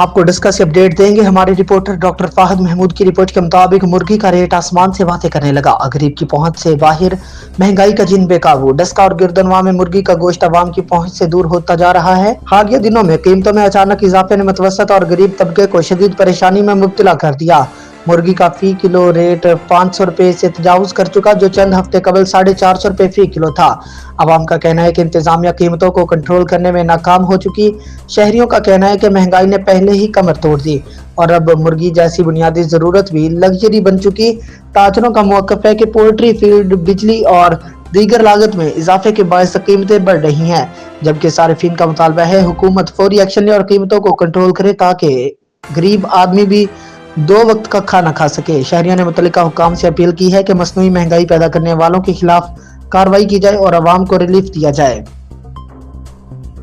آپ کو discuss update دیں گے ہمارے رپورٹر ڈاکٹر فہد محمود کی رپورٹ کے مطابق مرغی کا ریٹ آسمان سے باتیں کرنے لگا، غریب کی پہنچ سے باہر، مہنگائی کا جن بے قابو، ڈسکا اور گردنواں میں مرغی کا گوشت عوام کی پہنچ سے دور ہوتا جا رہا ہے۔ حالیہ دنوں میں قیمتوں میں اچانک اضافے نے متوسط اور غریب طبقے کو شدید پریشانی میں مبتلا کر دیا۔ مرغی کا فی کلو ریٹ 500 روپے سے تجاوز کر چکا، جو چند ہفتے قبل 450 روپے فی کلو تھا۔ عوام کا کہنا ہے کہ انتظامیہ قیمتوں کو کنٹرول کرنے میں ناکام ہو چکی۔ شہریوں کا کہنا ہے کہ مہنگائی نے پہلے ہی کمر توڑ دی اور اب مرغی جیسی بنیادی ضرورت بھی لگژری بن چکی۔ تاجروں کا موقف ہے کہ پولٹری فیڈ، بجلی اور دیگر لاگت میں اضافے کے باعث قیمتیں بڑھ رہی ہیں، جبکہ صارفین کا مطالبہ ہے حکومت فوری ایکشن لے اور قیمتوں کو کنٹرول کرے تاکہ غریب آدمی بھی 2 وقت کا کھانا کھا سکے۔ شہریوں نے متعلقہ حکام سے اپیل کی ہے کہ مصنوعی مہنگائی پیدا کرنے والوں کے خلاف کارروائی کی جائے اور عوام کو ریلیف دیا جائے۔